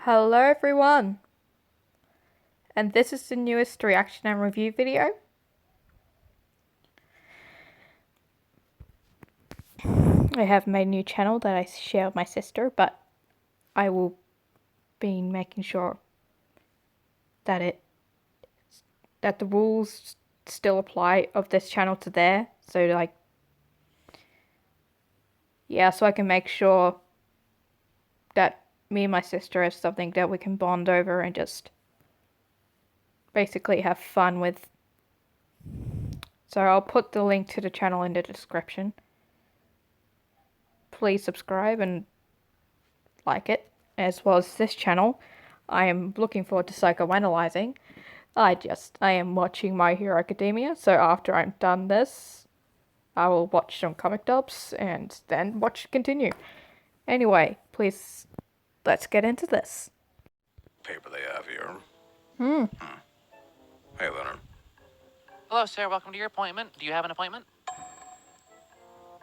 Hello everyone, and this is the newest reaction and review video. I have made a new channel that I share with my sister, but I will be making sure that the rules still apply of this channel to there. So so I can make sure that me and my sister have something that we can bond over and just basically have fun with. So I'll put the link to the channel in the description. Please subscribe and like it, as well as this channel. I am looking forward to psychoanalyzing. I am watching My Hero Academia, so after I'm done this, I will watch some comic dubs and then continue. Anyway, please, let's get into this. Paper they have here. Hey, Leonard. Hello, sir. Welcome to your appointment. Do you have an appointment?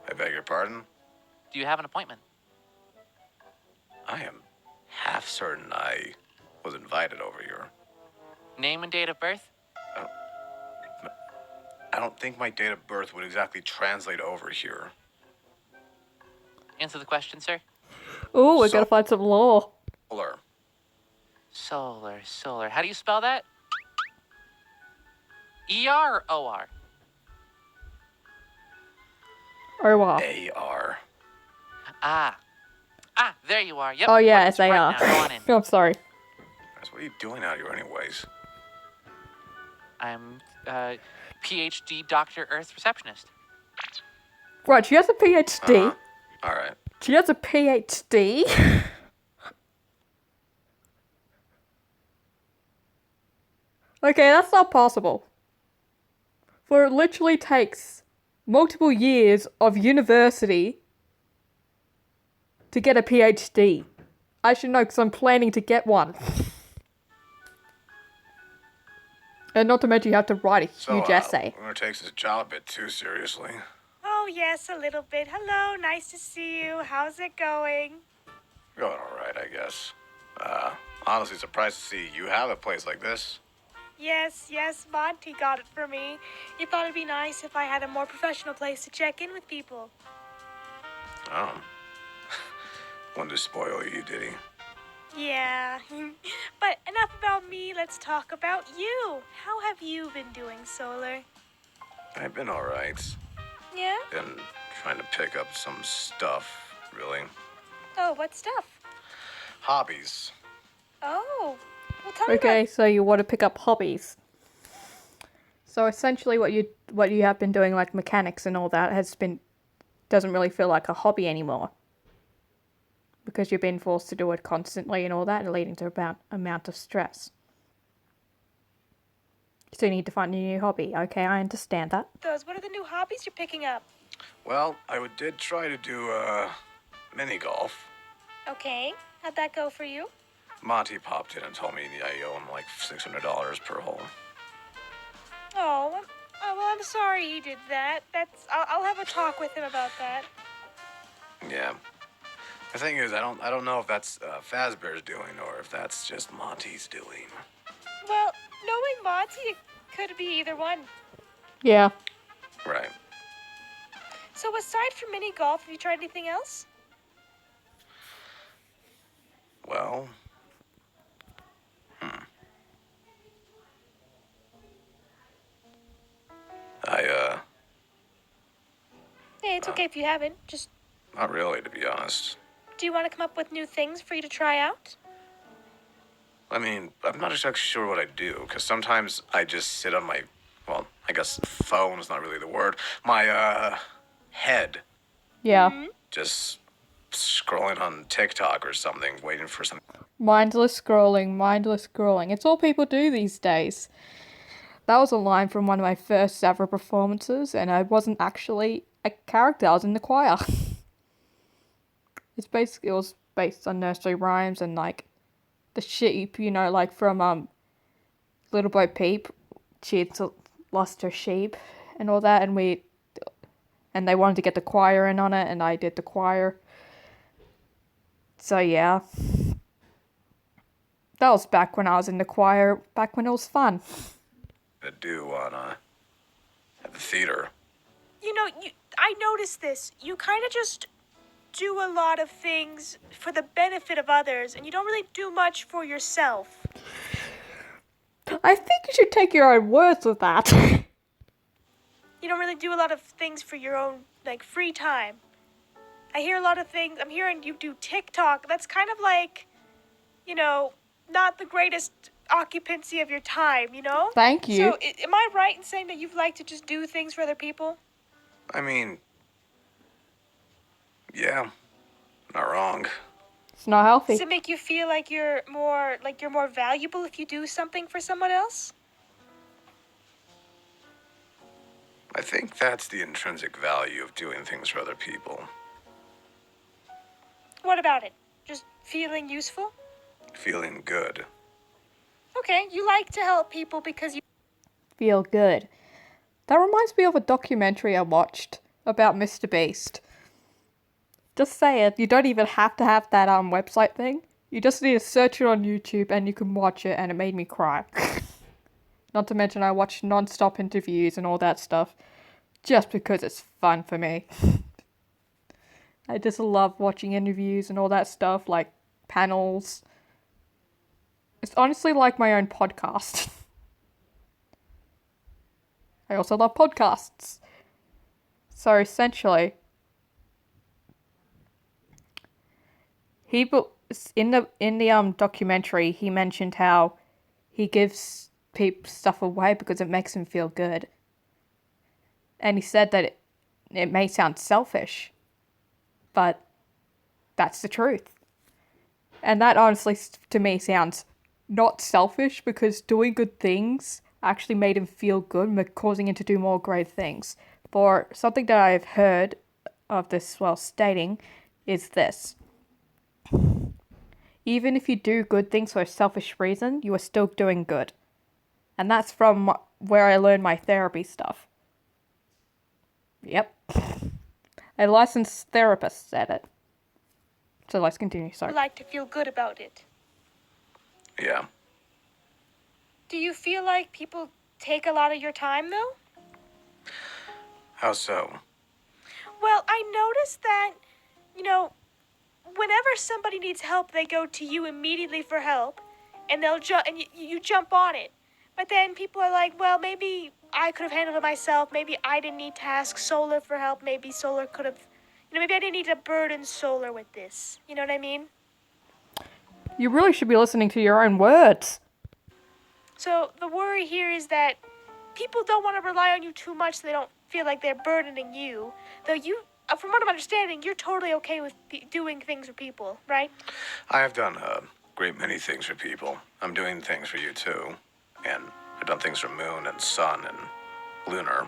I beg your pardon? Do you have an appointment? I am half certain I was invited over here. Name and date of birth? I don't think my date of birth would exactly translate over here. Answer the question, sir. Ooh, we're gonna find some lore. Solar. How do you spell that? E-R or O-R? O-R. A-R. Ah, there you are. Yep. Oh yeah, It's right S-A-R. now. Go on in. Oh, I'm sorry. Guys, what are you doing out here anyways? I'm PhD Dr. Earth receptionist. Right, she has a PhD. Alright. She has a PhD. Okay, that's not possible. For it literally takes multiple years of university to get a PhD. I should know because I'm planning to get one. And not to mention you have to write a huge essay. Winter takes his job a bit too seriously. Oh, yes, a little bit. Hello, nice to see you. How's it going? Going alright, I guess. Honestly surprised to see you have a place like this. Yes, Monty got it for me. He thought it'd be nice if I had a more professional place to check in with people. Oh. Wanted to spoil you, did he? Yeah. But enough about me, let's talk about you. How have you been doing, Solar? I've been alright. Yeah? Been trying to pick up some stuff, really. Oh, what stuff? Hobbies. Oh, well, tell me Okay, so you want to pick up hobbies. So essentially what you have been doing, like mechanics and all that, doesn't really feel like a hobby anymore. Because you've been forced to do it constantly and all that, leading to about amount of stress. So you need to find a new hobby. Okay, I understand that. What are the new hobbies you're picking up? Well, did try to do, mini golf. Okay, how'd that go for you? Monty popped in and told me I owe him like $600 per hole. Oh, well, I'm sorry he did that. I'll have a talk with him about that. Yeah. The thing is, I don't know if that's Fazbear's doing or if that's just Monty's doing. Well, knowing Monty, it could be either one. Yeah. Right. So aside from mini golf, have you tried anything else? Well, Hey, it's okay if you haven't. Just, not really, to be honest. do you want to come up with new things for you to try out? I mean, I'm not exactly sure what I do, because sometimes I just sit on my, well, I guess phone is not really the word, my, head, Yeah. just scrolling on TikTok or something, waiting for something. Mindless scrolling. It's all people do these days. That was a line from one of my first ever performances, and I wasn't actually a character, I was in the choir. It was based on nursery rhymes and like the sheep, like from Little Bo Peep. She had lost her sheep and all that, and they wanted to get the choir in on it, and I did the choir. So yeah. That was back when I was in the choir, back when it was fun. To do on at the theater. I noticed this. You kind of just do a lot of things for the benefit of others, and you don't really do much for yourself. I think you should take your own words with that. You don't really do a lot of things for your own, like, free time. I hear a lot of things. I'm hearing you do TikTok. That's kind of like, not the greatest occupancy of your time, Thank you. So, am I right in saying that you like to just do things for other people? I mean, yeah, not wrong. It's not healthy. Does it make you feel like you're more valuable if you do something for someone else? I think that's the intrinsic value of doing things for other people. What about it? Just feeling useful? Feeling good. Okay, you like to help people because you Feel good. That reminds me of a documentary I watched about Mr. Beast. Just say it, you don't even have to have that website thing. You just need to search it on YouTube and you can watch it, and it made me cry. Not to mention I watch non-stop interviews and all that stuff just because it's fun for me. I just love watching interviews and all that stuff, like panels. It's honestly like my own podcast. I also love podcasts. So essentially, in the documentary, he mentioned how he gives people stuff away because it makes him feel good. And he said that it may sound selfish, but that's the truth. And that honestly, to me, sounds not selfish, because doing good things actually made him feel good, causing him to do more great things. For something that I've heard of this, stating, is this. Even if you do good things for a selfish reason, you are still doing good. And that's from where I learned my therapy stuff. Yep. A licensed therapist said it. So let's continue, sorry. like to feel good about it. Yeah. Do you feel like people take a lot of your time, though? How so? Well, I noticed that, whenever somebody needs help, they go to you immediately for help, and you jump on it. But then people are like, well, maybe I could have handled it myself. Maybe I didn't need to ask Solar for help. Maybe Solar could have, maybe I didn't need to burden Solar with this. You know what I mean? You really should be listening to your own words. So the worry here is that people don't want to rely on you too much, so they don't feel like they're burdening you. Though from what I'm understanding, you're totally okay with doing things for people, right? I have done a great many things for people. I'm doing things for you too. And I've done things for Moon and Sun and Lunar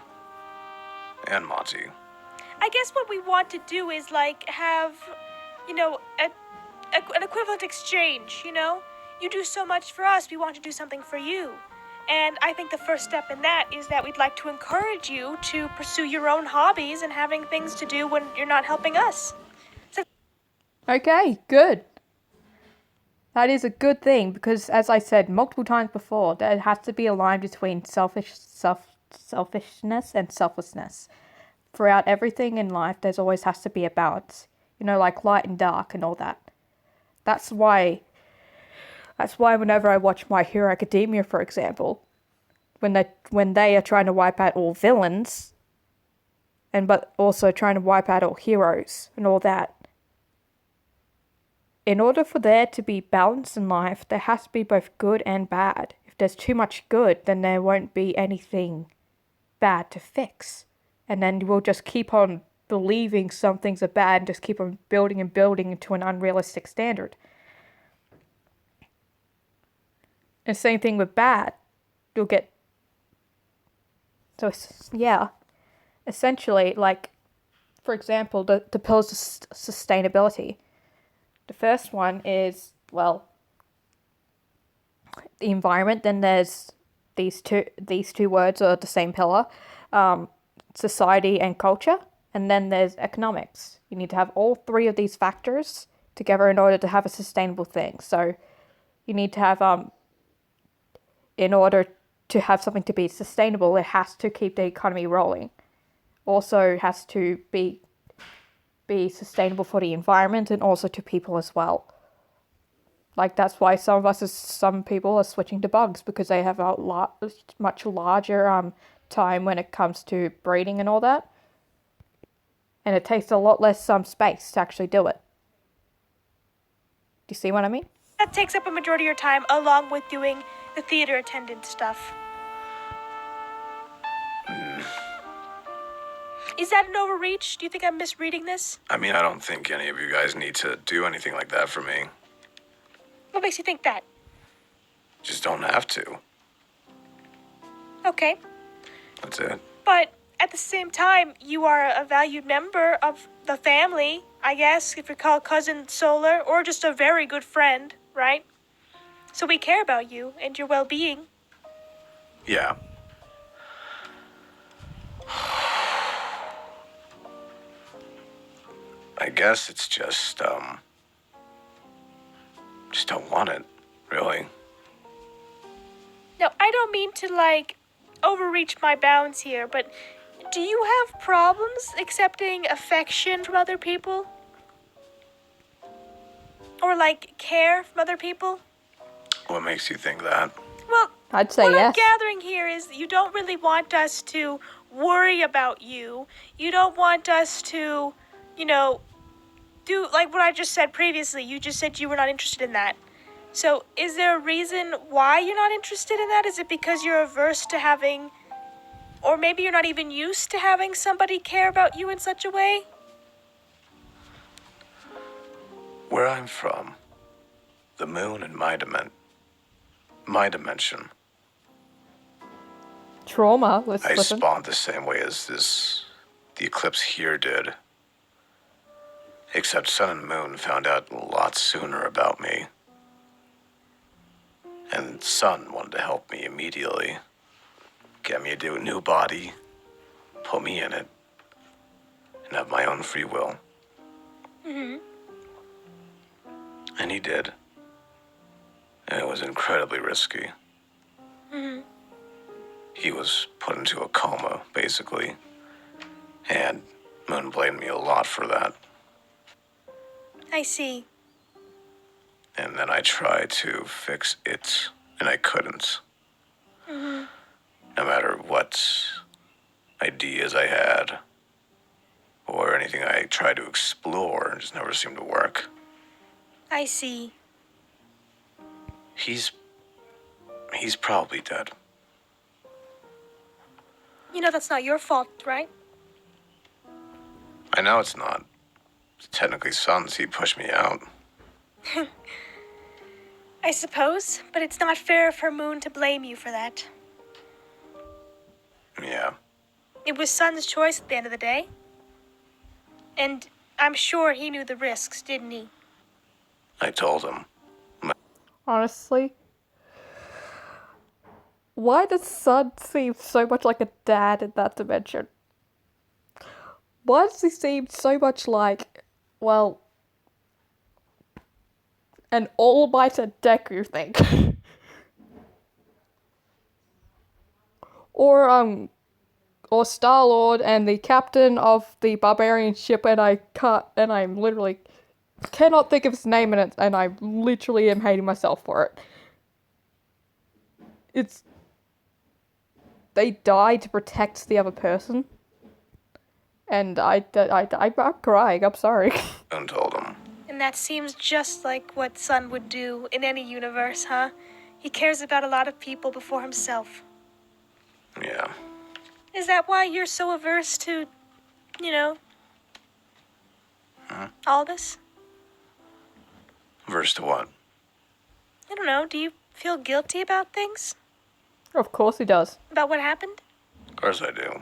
and Monty. I guess what we want to do is, like, have, an equivalent exchange, You do so much for us, we want to do something for you. And I think the first step in that is that we'd like to encourage you to pursue your own hobbies and having things to do when you're not helping us. Okay, good. That is a good thing, because as I said multiple times before, there has to be a line between selfishness and selflessness. Throughout everything in life, there's always has to be a balance. Like light and dark and all that. That's why whenever I watch My Hero Academia, for example, when they are trying to wipe out all villains, but also trying to wipe out all heroes and all that, in order for there to be balance in life, there has to be both good and bad. If there's too much good, then there won't be anything bad to fix. And then we'll just keep on believing some things are bad and just keep on building and building into an unrealistic standard. And same thing with bad. You'll get... So, yeah. Essentially, like, for example, the pillars of sustainability. The first one is, the environment. Then there's these two words are the same pillar. Society and culture. And then there's economics. You need to have all three of these factors together in order to have a sustainable thing. So You need to have in order to have something to be sustainable, it has to keep the economy rolling. Also has to be sustainable for the environment and also to people as well. Like that's why some people are switching to bugs because they have a much larger time when it comes to breeding and all that, and it takes a lot less space to actually do it. Do you see what I mean? That takes up a majority of your time, along with doing the theater attendant stuff. Is that an overreach? Do you think I'm misreading this? I mean, I don't think any of you guys need to do anything like that for me. What makes you think that? Just don't have to. Okay. That's it. But at the same time, you are a valued member of the family, I guess, if you call cousin Solar, or just a very good friend, right? So we care about you and your well-being. Yeah. I guess it's just don't want it, really. Now, I don't mean to, overreach my bounds here, but do you have problems accepting affection from other people? Or, care from other people? What makes you think that? Well, I'd say what yes. I'm gathering here is you don't really want us to worry about you. You don't want us to, do like what I just said previously. You just said you were not interested in that. So is there a reason why you're not interested in that? Is it because you're averse to having, or maybe you're not even used to having somebody care about you in such a way? Where I'm from, the moon in my dimension, Trauma. Let's I listen. spawned the same way as the eclipse here did. Except Sun and Moon found out a lot sooner about me. And Sun wanted to help me immediately. Get me a new body, put me in it, and have my own free will. Mm-hmm. And he did. And it was incredibly risky. Mm-hmm. He was put into a coma, basically. And Moon blamed me a lot for that. I see. And then I tried to fix it, and I couldn't. Mm-hmm. No matter what ideas I had, or anything I tried to explore, it just never seemed to work. I see. He's probably dead. You know that's not your fault, right? I know it's not. It's technically Sun's. He pushed me out. I suppose, but it's not fair for Moon to blame you for that. Yeah. It was Sun's choice at the end of the day. And I'm sure he knew the risks, didn't he? I told him. Honestly, why does Sun seem so much like a dad in that dimension? Why does he seem so much like, well, an all-mighty Deku thing? or Star-Lord and the captain of the barbarian ship, and I'm literally cannot think of his name in it, and I literally am hating myself for it. They die to protect the other person, and I'm crying. I'm sorry. And told him. And that seems just like what Sun would do in any universe, huh? He cares about a lot of people before himself. Yeah. Is that why you're so averse to, all this? Verse to what? I don't know. Do you feel guilty about things? Of course he does. About what happened? Of course I do.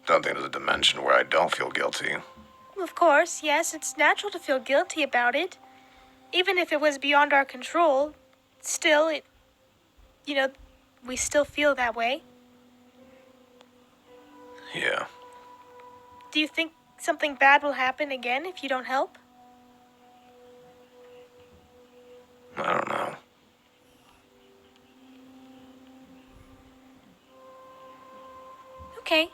Don't think there's a dimension where I don't feel guilty. Well, of course, yes, it's natural to feel guilty about it. Even if it was beyond our control, still, we still feel that way. Yeah. Do you think something bad will happen again if you don't help? I don't Okay.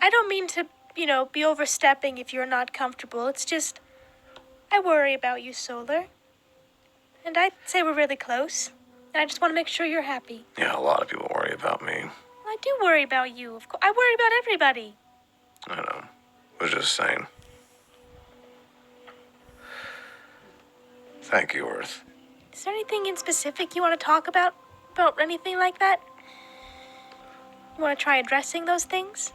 I don't mean to, be overstepping if you're not comfortable. It's just, I worry about you, Solar. And I'd say we're really close. And I just want to make sure you're happy. Yeah, a lot of people worry about me. I do worry about you, of course. I worry about everybody. I know. I was just saying. Thank you, Earth. Is there anything in specific you want to talk about? About anything like that? You want to try addressing those things?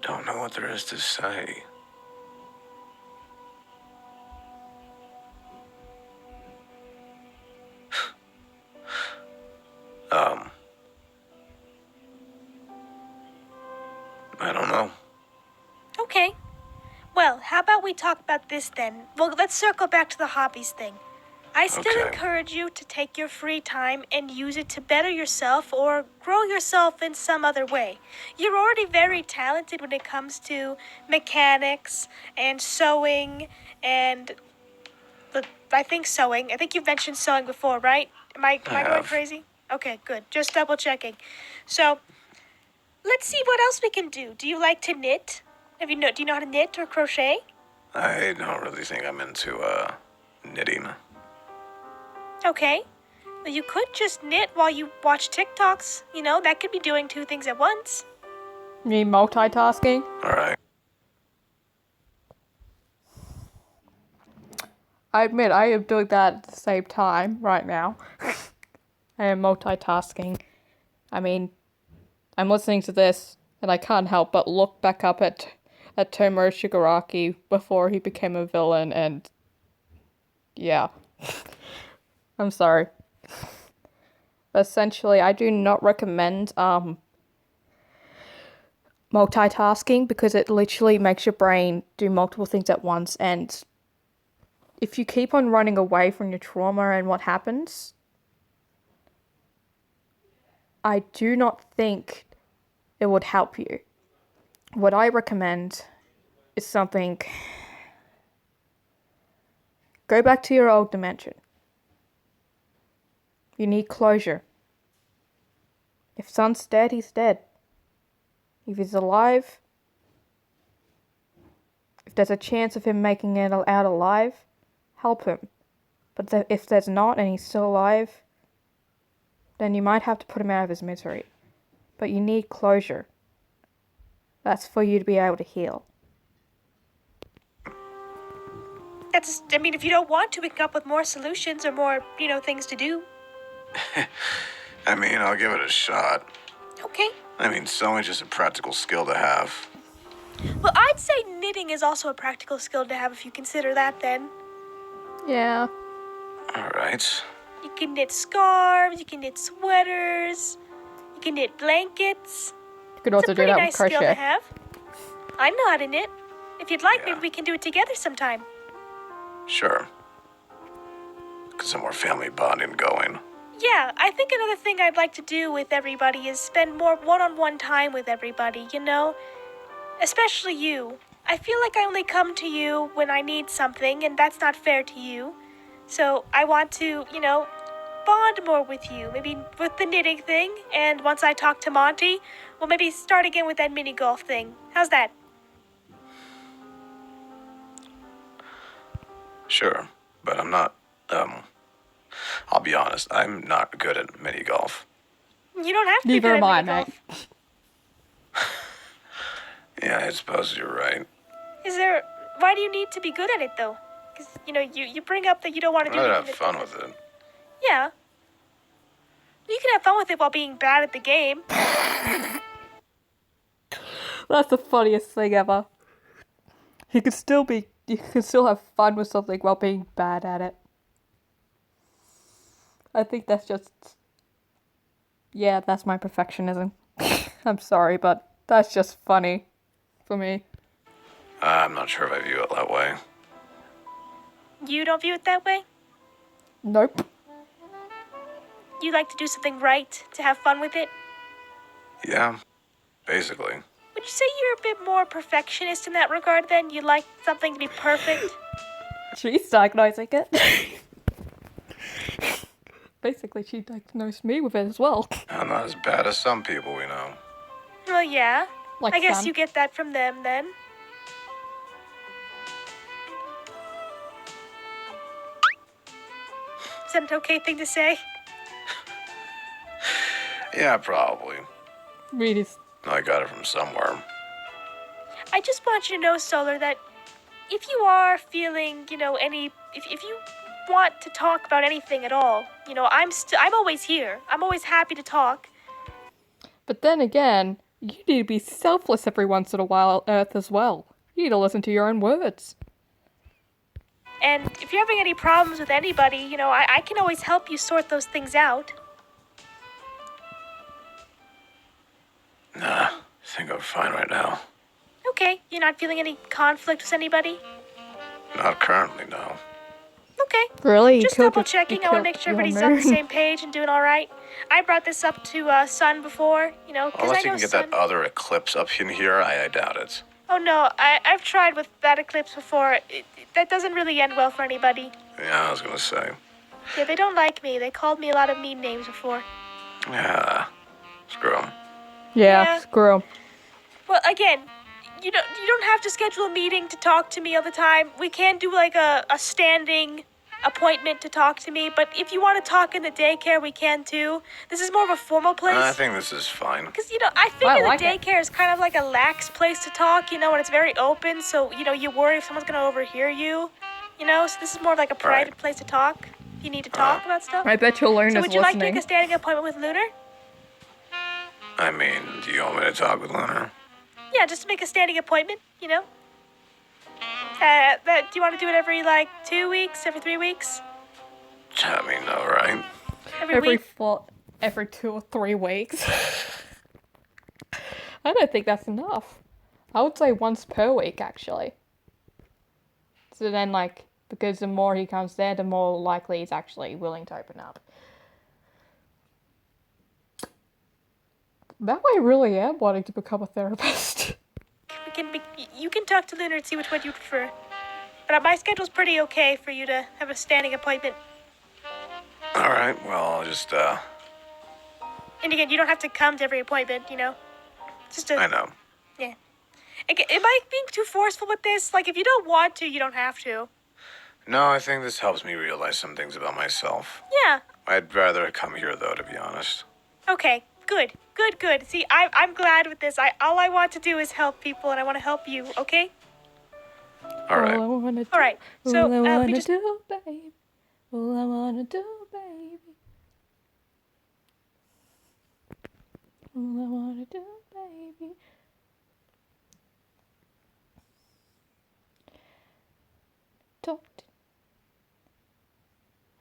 Don't know what there is to say. I don't know. Okay. Well, how about we talk about this then? Well, let's circle back to the hobbies thing. I still Okay. encourage you to take your free time and use it to better yourself or grow yourself in some other way. You're already very talented when it comes to mechanics and sewing and I think sewing. I think you've mentioned sewing before, right? Am I going have. crazy? Okay, good. Just double checking. So, let's see what else we can do. Do you like to knit? Do you know how to knit or crochet? I don't really think I'm into, knitting. Okay. Well, you could just knit while you watch TikToks. That could be doing two things at once. You mean multitasking? Alright. I admit I am doing that at the same time right now. I am multitasking. I mean, I'm listening to this and I can't help but look back up at Tomo Shigaraki before he became a villain and yeah. I'm sorry. Essentially, I do not recommend multitasking because it literally makes your brain do multiple things at once, and if you keep on running away from your trauma and what happens, I do not think it would help you. What I recommend is something. Go back to your old dimension. You need closure. If Sun's dead, he's dead. If he's alive, if there's a chance of him making it out alive, help him. But if there's not and he's still alive, then you might have to put him out of his misery. But you need closure. That's for you to be able to heal. If you don't want to, we can come up with more solutions or more, things to do. I mean, I'll give it a shot. Okay. I mean, sewing's just a practical skill to have. Well, I'd say knitting is also a practical skill to have if you consider that then. Yeah. Alright. You can knit scarves, you can knit sweaters, you can knit blankets. You could also It's a do pretty that nice with skill to crochet. have. I know how to knit. If you'd like, Yeah. maybe we can do it together sometime. Sure. Get some more family bonding going. Yeah, I think another thing I'd like to do with everybody is spend more one-on-one time with everybody, Especially you. I feel like I only come to you when I need something, and that's not fair to you. So I want to, bond more with you. Maybe with the knitting thing, and once I talk to Monty, we'll maybe start again with that mini golf thing. How's that? Sure. But I'm not, I'll be honest, I'm not good at mini golf. You don't have to be Neither good am I, at mini mate. golf. Yeah, I suppose you're right. Why do you need to be good at it, though? Because, you bring up that you don't want to I'd do rather anything have that fun doesn't- with it. Yeah. You can have fun with it while being bad at the game. That's the funniest thing ever. You can still have fun with something while being bad at it. I think that's just... Yeah, that's my perfectionism. I'm sorry, but that's just funny for me. I'm not sure if I view it that way. You don't view it that way? Nope. You like to do something right, to have fun with it? Yeah, basically. Would you say you're a bit more perfectionist in that regard then? You like something to be perfect? She's diagnosing it. basically she diagnosed me with it as well. I'm not as bad as some people we know. Well, yeah. Like I guess Sam. you get that from them then. Is that an okay thing to say? Yeah, probably. Really. I got it from somewhere. I just want you to know, Solar, that if you are feeling, if you want to talk about anything at all, I'm always here. I'm always happy to talk. But then again, you need to be selfless every once in a while, Earth, as well. You need to listen to your own words. And if you're having any problems with anybody, I can always help you sort those things out. Nah, I think I'm fine right now. Okay, you're not feeling any conflict with anybody? Not currently, no. Okay. Really? Just double checking. I want to make sure everybody's on the same page and doing all right. I brought this up to Sun before, because Unless I you know can get Sun. that other eclipse up in here, I doubt it. Oh no, I've tried with that eclipse before. That doesn't really end well for anybody. Yeah, I was gonna say. Yeah, they don't like me. They called me a lot of mean names before. Yeah, screw 'em. Yeah, screw 'em. Well, again, you don't have to schedule a meeting to talk to me all the time. We can do like a standing appointment to talk to me, but if you want to talk in the daycare, we can too. This is more of a formal place. I think this is fine. Because, I figure like the daycare is kind of like a lax place to talk, and it's very open, so, you worry if someone's going to overhear you, so this is more of like a private place to talk. If you need to talk about stuff. I bet your Luna's So would you like to listening. make a standing appointment with Lunar? I mean, do you want me to talk with Lunar? Yeah, just to make a standing appointment, do you want to do it every, 2 weeks, every 3 weeks? I mean, alright. Every week? Every 2 or 3 weeks. I don't think that's enough. I would say once per week, actually. So then, because the more he comes there, the more likely he's actually willing to open up. That way, I really am wanting to become a therapist. You can talk to Lunar and see which one you prefer. But my schedule's pretty okay for you to have a standing appointment. Alright, well, I'll just, And again, you don't have to come to every appointment, Just I know. Yeah. Am I being too forceful with this? If you don't want to, you don't have to. No, I think this helps me realize some things about myself. Yeah. I'd rather come here, though, to be honest. Okay. Good. See, I'm glad with this. All I want to do is help people, and I want to help you. Okay. Alright. All I wanna do, All right. So all I wanna we just. do, baby. All I wanna do, baby. All I wanna do, baby. Talk to...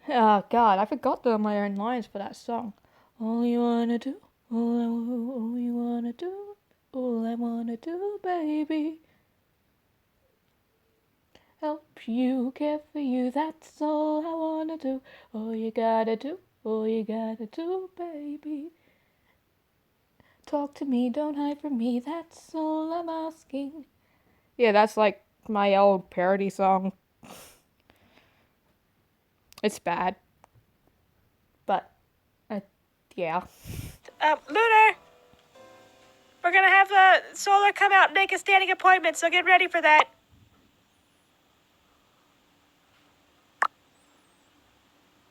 Oh God, I forgot my own lines for that song. All you wanna do, all you wanna do, all I wanna do, baby. Help you, care for you, that's all I wanna do. All you gotta do, baby. Talk to me, don't hide from me, that's all I'm asking. Yeah, that's like my old parody song. It's bad. But, yeah. Lunar. We're gonna have Solar come out and make a standing appointment, so get ready for that.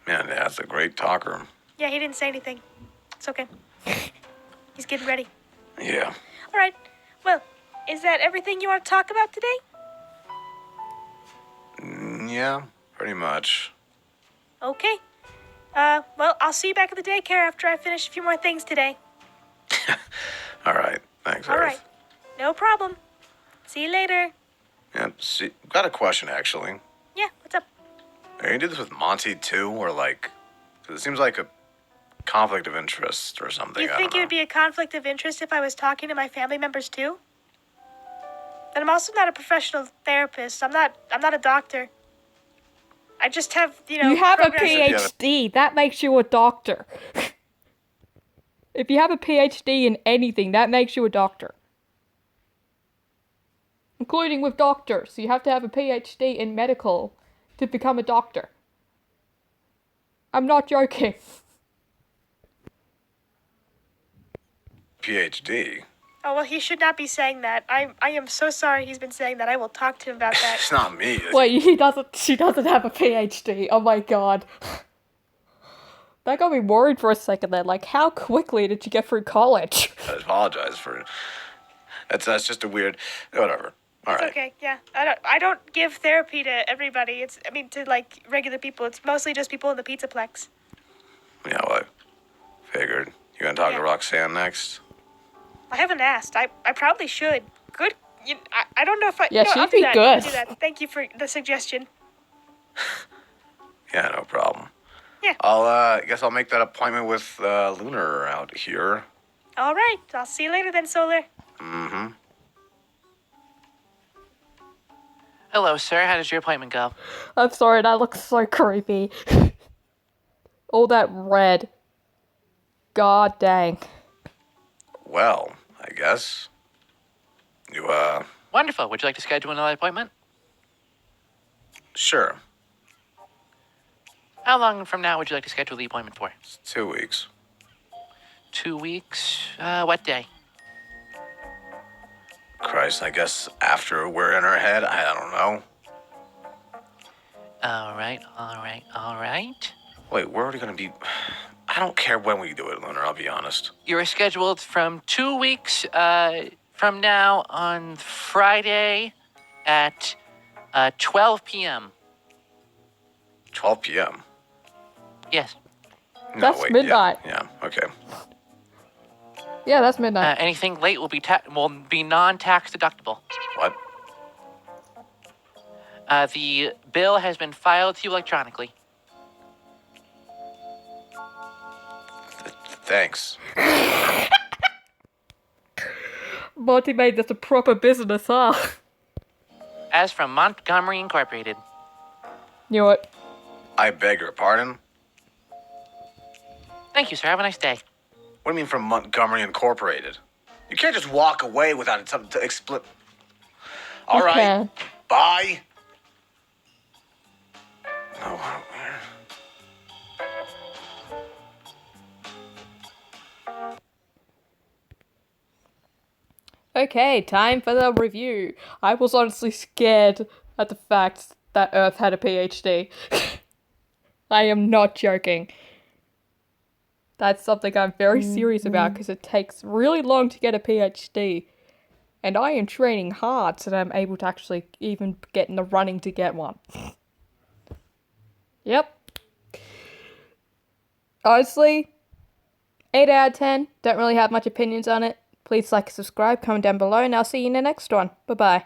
Man, that's a great talker. Yeah, he didn't say anything. It's okay. He's getting ready. Yeah. All right. Well, is that everything you want to talk about today? Yeah, pretty much. Okay. Well, I'll see you back at the daycare after I finish a few more things today. Alright, thanks, All Earth. right. No problem. See you later. Yep, see, got a question, actually. Yeah, what's up? Are you do this with Monty, too? Or, 'cause it seems like a conflict of interest or something. Do you I think don't it know. would be a conflict of interest if I was talking to my family members too? And I'm also not a professional therapist. I'm not a doctor. I just have, You have a programs- PhD. That makes you a doctor. If you have a PhD in anything, that makes you a doctor. Including with doctors. You have to have a PhD in medical to become a doctor. I'm not joking. PhD. Oh, well, he should not be saying that. I am so sorry he's been saying that. I will talk to him about that. It's not me. Wait, she doesn't have a PhD. Oh my god. That got me worried for a second then. Like, how quickly did you get through college? I apologize for it. That's just a weird. Whatever. All It's right. okay, yeah. I don't give therapy to everybody. To like regular people. It's mostly just people in the Pizzaplex. Yeah, well, I figured. You gonna talk Yeah. to Roxanne next? I haven't asked. I probably should. Good. I don't know if I. Yeah, I'll she'd do be that. good. I'll do that. Thank you for the suggestion. Yeah, no problem. Yeah. I guess I'll make that appointment with Lunar out here. All right. I'll see you later then, Solar. Mm-hmm. Hello, sir. How does your appointment go? I'm sorry, that looks so creepy. All that red. God dang. Well, I guess. You, Wonderful. Would you like to schedule another appointment? sure. How long from now would you like to schedule the appointment for? It's 2 weeks. 2 weeks? What day? Christ, I guess after we're in her head, I don't know. All right. Wait, we're already gonna be. I don't care when we do it, Lunar, I'll be honest. You're scheduled from 2 weeks from now on Friday at 12 p.m. 12 p.m. Yes. No, That's wait, midnight. Yeah, okay. Yeah, that's midnight. Anything late will be non-tax deductible. What? The bill has been filed to you electronically. Thanks. Monty made this a proper business, huh? As from Montgomery Incorporated. Knew it. I beg your pardon? Thank you, sir. Have a nice day. What do you mean from Montgomery Incorporated? You can't just walk away without something to explain. All You right. can. Bye. No, Okay, time for the review. I was honestly scared at the fact that Earth had a PhD. I am not joking. That's something I'm very serious about because it takes really long to get a PhD. And I am training hard so that I'm able to actually even get in the running to get one. Yep. Honestly, 8 out of 10. Don't really have much opinions on it. Please like and subscribe, comment down below, and I'll see you in the next one. Bye-bye.